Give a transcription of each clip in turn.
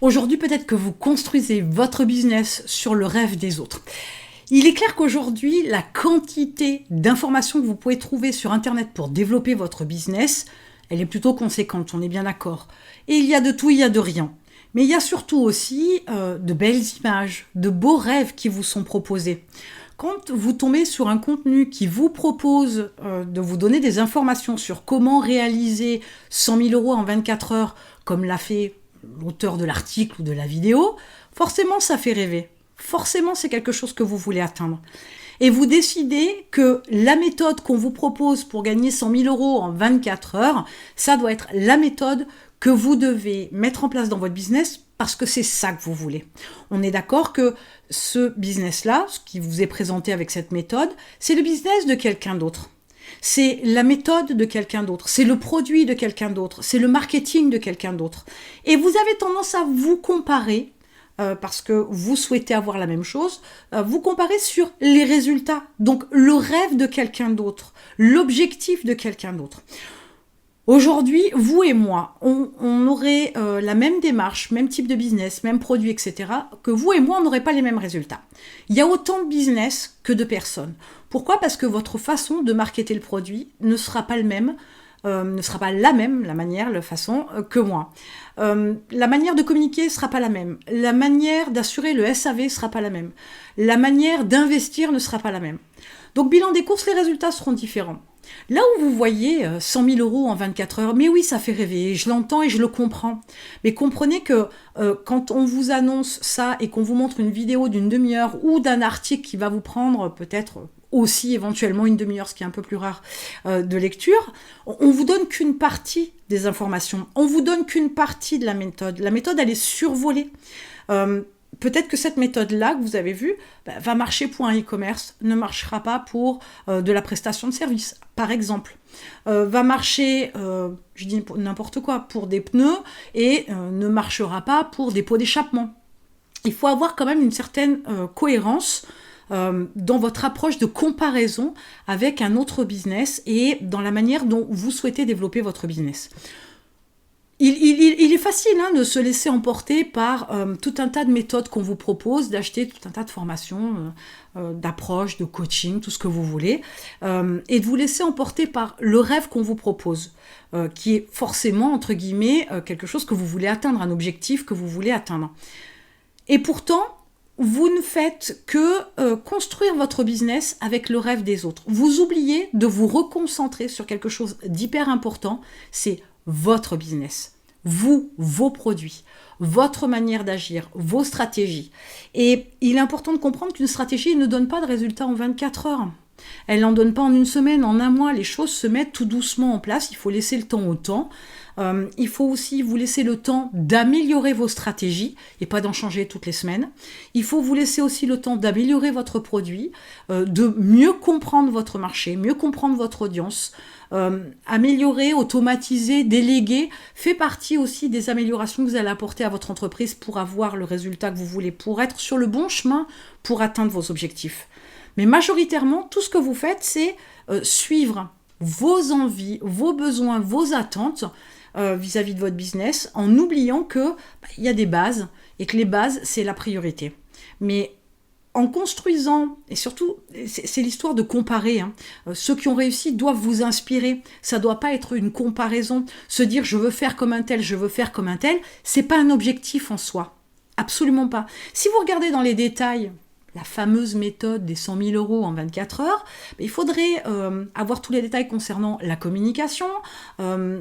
Aujourd'hui, peut-être que vous construisez votre business sur le rêve des autres. Il est clair qu'aujourd'hui, la quantité d'informations que vous pouvez trouver sur Internet pour développer votre business, elle est plutôt conséquente, on est bien d'accord. Et il y a de tout, il y a de rien. Mais il y a surtout aussi de belles images, de beaux rêves qui vous sont proposés. Quand vous tombez sur un contenu qui vous propose de vous donner des informations sur comment réaliser 100 000 euros en 24 heures, comme l'a fait l'auteur de l'article ou de la vidéo, forcément ça fait rêver. Forcément c'est quelque chose que vous voulez atteindre. Et vous décidez que la méthode qu'on vous propose pour gagner 100 000 euros en 24 heures, ça doit être la méthode que vous devez mettre en place dans votre business parce que c'est ça que vous voulez. On est d'accord que ce business-là, ce qui vous est présenté avec cette méthode, c'est le business de quelqu'un d'autre. C'est la méthode de quelqu'un d'autre, c'est le produit de quelqu'un d'autre, c'est le marketing de quelqu'un d'autre. Et vous avez tendance à vous comparer, parce que vous souhaitez avoir la même chose, vous comparez sur les résultats, donc le rêve de quelqu'un d'autre, l'objectif de quelqu'un d'autre. Aujourd'hui, vous et moi, on aurait la même démarche, même type de business, même produit, etc., que vous et moi, on n'aurait pas les mêmes résultats. Il y a autant de business que de personnes. Pourquoi ? Parce que votre façon de marketer le produit ne sera pas la manière, la façon que moi. La manière de communiquer ne sera pas la même. La manière d'assurer le SAV ne sera pas la même. La manière d'investir ne sera pas la même. Donc, bilan des courses, les résultats seront différents. Là où vous voyez 100 000 euros en 24 heures, mais oui, ça fait rêver, je l'entends et je le comprends. Mais comprenez que quand on vous annonce ça et qu'on vous montre une vidéo d'une demi-heure ou d'un article qui va vous prendre peut-être aussi éventuellement une demi-heure, ce qui est un peu plus rare de lecture, on vous donne qu'une partie des informations, on vous donne qu'une partie de la méthode. La méthode, elle est survolée. Peut-être que cette méthode-là que vous avez vue va marcher pour un e-commerce, ne marchera pas pour de la prestation de service, par exemple. Va marcher, je dis n'importe quoi, pour des pneus et ne marchera pas pour des pots d'échappement. Il faut avoir quand même une certaine cohérence dans votre approche de comparaison avec un autre business et dans la manière dont vous souhaitez développer votre business. Il est facile de se laisser emporter par tout un tas de méthodes qu'on vous propose, d'acheter tout un tas de formations, d'approches, de coaching, tout ce que vous voulez, et de vous laisser emporter par le rêve qu'on vous propose, qui est forcément, entre guillemets, quelque chose que vous voulez atteindre, un objectif que vous voulez atteindre. Et pourtant, vous ne faites que construire votre business avec le rêve des autres. Vous oubliez de vous reconcentrer sur quelque chose d'hyper important, c'est votre business, vous, vos produits, votre manière d'agir, vos stratégies. Et il est important de comprendre qu'une stratégie ne donne pas de résultat en 24 heures. Elle n'en donne pas en une semaine, en un mois. Les choses se mettent tout doucement en place. Il faut laisser le temps au temps. Il faut aussi vous laisser le temps d'améliorer vos stratégies et pas d'en changer toutes les semaines. Il faut vous laisser aussi le temps d'améliorer votre produit, de mieux comprendre votre marché, mieux comprendre votre audience. Améliorer, automatiser, déléguer fait partie aussi des améliorations que vous allez apporter à votre entreprise pour avoir le résultat que vous voulez, pour être sur le bon chemin pour atteindre vos objectifs. Mais majoritairement, tout ce que vous faites, c'est suivre vos envies, vos besoins, vos attentes vis-à-vis de votre business, en oubliant que y a des bases et que les bases, c'est la priorité. Mais en construisant, et surtout, c'est l'histoire de comparer, ceux qui ont réussi doivent vous inspirer. Ça ne doit pas être une comparaison. Se dire je veux faire comme un tel, je veux faire comme un tel, c'est pas un objectif en soi. Absolument pas. Si vous regardez dans les détails, la fameuse méthode des 100 000 euros en 24 heures, il faudrait avoir tous les détails concernant la communication,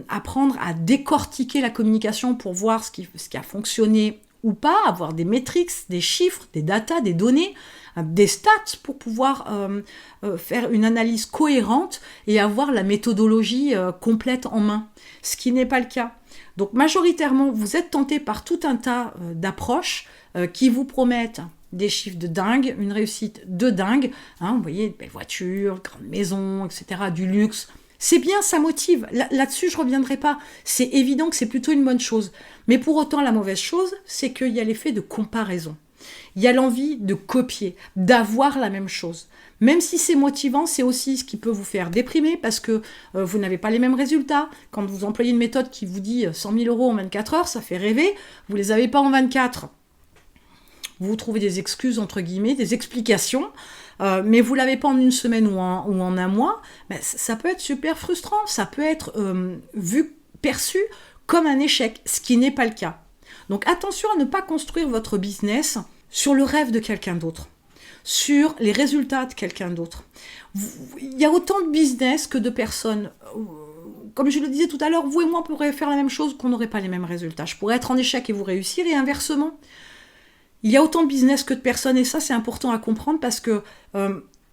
apprendre à décortiquer la communication pour voir ce qui a fonctionné ou pas, avoir des métriques, des chiffres, des datas, des données, des stats pour pouvoir faire une analyse cohérente et avoir la méthodologie complète en main, ce qui n'est pas le cas. Donc majoritairement, vous êtes tenté par tout un tas d'approches qui vous promettent des chiffres de dingue, une réussite de dingue, vous voyez, de belles voitures, grandes maisons, etc., du luxe. C'est bien, ça motive. Là-dessus, je ne reviendrai pas. C'est évident que c'est plutôt une bonne chose. Mais pour autant, la mauvaise chose, c'est qu'il y a l'effet de comparaison. Il y a l'envie de copier, d'avoir la même chose. Même si c'est motivant, c'est aussi ce qui peut vous faire déprimer parce que vous n'avez pas les mêmes résultats. Quand vous employez une méthode qui vous dit 100 000 euros en 24 heures, ça fait rêver. Vous ne les avez pas en 24. Vous trouvez des excuses, entre guillemets, des explications, mais vous ne l'avez pas en une semaine ou en un mois. Ben, ça peut être super frustrant. Ça peut être perçu comme un échec, ce qui n'est pas le cas. Donc attention à ne pas construire votre business sur le rêve de quelqu'un d'autre, sur les résultats de quelqu'un d'autre. Il y a autant de business que de personnes. Comme je le disais tout à l'heure, vous et moi, on pourrait faire la même chose, qu'on n'aurait pas les mêmes résultats. Je pourrais être en échec et vous réussir, et inversement. Il y a autant de business que de personnes, et ça, c'est important à comprendre parce que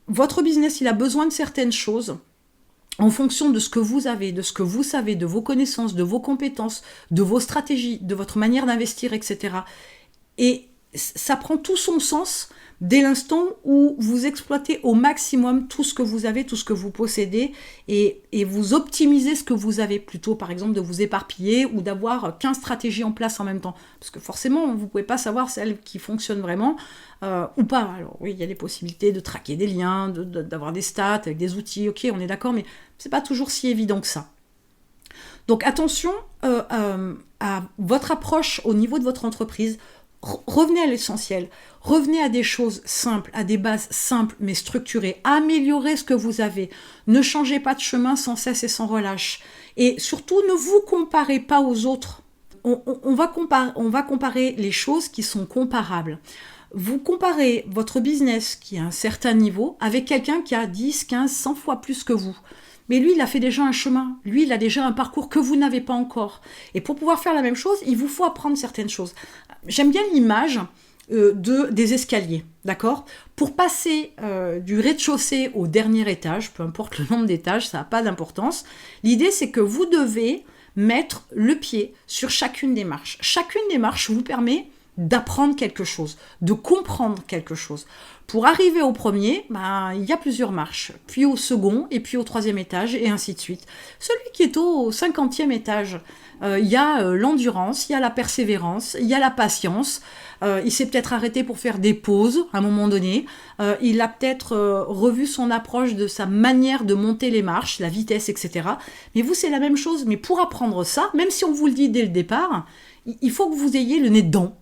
votre business, il a besoin de certaines choses en fonction de ce que vous avez, de ce que vous savez, de vos connaissances, de vos compétences, de vos stratégies, de votre manière d'investir, etc. Et ça prend tout son sens dès l'instant où vous exploitez au maximum tout ce que vous avez, tout ce que vous possédez, et vous optimisez ce que vous avez, plutôt par exemple de vous éparpiller ou d'avoir 15 stratégies en place en même temps. Parce que forcément, vous ne pouvez pas savoir celle qui fonctionne vraiment ou pas. Alors oui, il y a des possibilités de traquer des liens, d'avoir des stats avec des outils, ok, on est d'accord, mais c'est pas toujours si évident que ça. Donc attention à votre approche au niveau de votre entreprise. Revenez à l'essentiel, revenez à des choses simples, à des bases simples mais structurées, améliorez ce que vous avez, ne changez pas de chemin sans cesse et sans relâche, et surtout ne vous comparez pas aux autres. On va comparer les choses qui sont comparables. Vous comparez votre business qui a un certain niveau avec quelqu'un qui a 10, 15, 100 fois plus que vous. Mais lui, il a fait déjà un chemin. Lui, il a déjà un parcours que vous n'avez pas encore. Et pour pouvoir faire la même chose, il vous faut apprendre certaines choses. J'aime bien l'image des escaliers, d'accord ? Pour passer du rez-de-chaussée au dernier étage, peu importe le nombre d'étages, ça n'a pas d'importance, l'idée, c'est que vous devez mettre le pied sur chacune des marches. Chacune des marches vous permet d'apprendre quelque chose, de comprendre quelque chose. Pour arriver au premier, il y a plusieurs marches, puis au second, et puis au troisième étage, et ainsi de suite. Celui qui est au 50e étage, il y a l'endurance, il y a la persévérance, il y a la patience, il s'est peut-être arrêté pour faire des pauses à un moment donné, il a peut-être revu son approche de sa manière de monter les marches, la vitesse, etc. Mais vous, c'est la même chose, mais pour apprendre ça, même si on vous le dit dès le départ, il faut que vous ayez le nez dedans,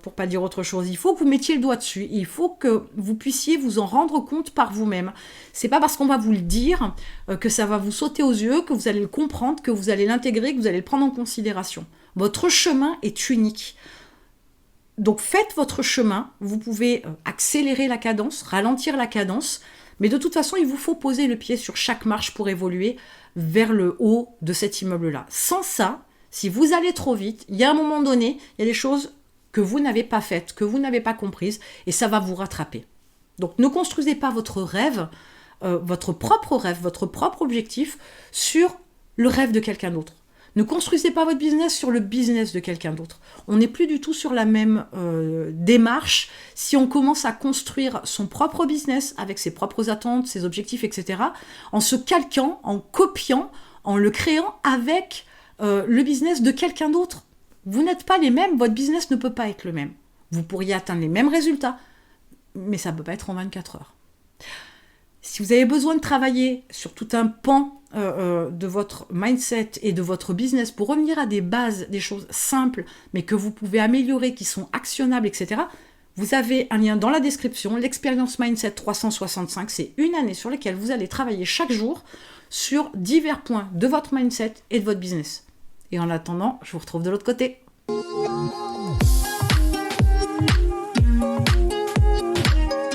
pour pas dire autre chose. Il faut que vous mettiez le doigt dessus. Il faut que vous puissiez vous en rendre compte par vous-même. C'est pas parce qu'on va vous le dire que ça va vous sauter aux yeux, que vous allez le comprendre, que vous allez l'intégrer, que vous allez le prendre en considération. Votre chemin est unique. Donc faites votre chemin. Vous pouvez accélérer la cadence, ralentir la cadence, mais de toute façon, il vous faut poser le pied sur chaque marche pour évoluer vers le haut de cet immeuble-là. Sans ça, si vous allez trop vite, il y a un moment donné, il y a des choses que vous n'avez pas faites, que vous n'avez pas comprises, et ça va vous rattraper. Donc ne construisez pas votre rêve, votre propre objectif, sur le rêve de quelqu'un d'autre. Ne construisez pas votre business sur le business de quelqu'un d'autre. On n'est plus du tout sur la même démarche si on commence à construire son propre business avec ses propres attentes, ses objectifs, etc., en se calquant, en copiant, en le créant avec le business de quelqu'un d'autre. Vous n'êtes pas les mêmes, votre business ne peut pas être le même. Vous pourriez atteindre les mêmes résultats, mais ça ne peut pas être en 24 heures. Si vous avez besoin de travailler sur tout un pan de votre mindset et de votre business pour revenir à des bases, des choses simples, mais que vous pouvez améliorer, qui sont actionnables, etc., vous avez un lien dans la description, l'expérience Mindset 365, c'est une année sur laquelle vous allez travailler chaque jour sur divers points de votre mindset et de votre business. Et en attendant, je vous retrouve de l'autre côté.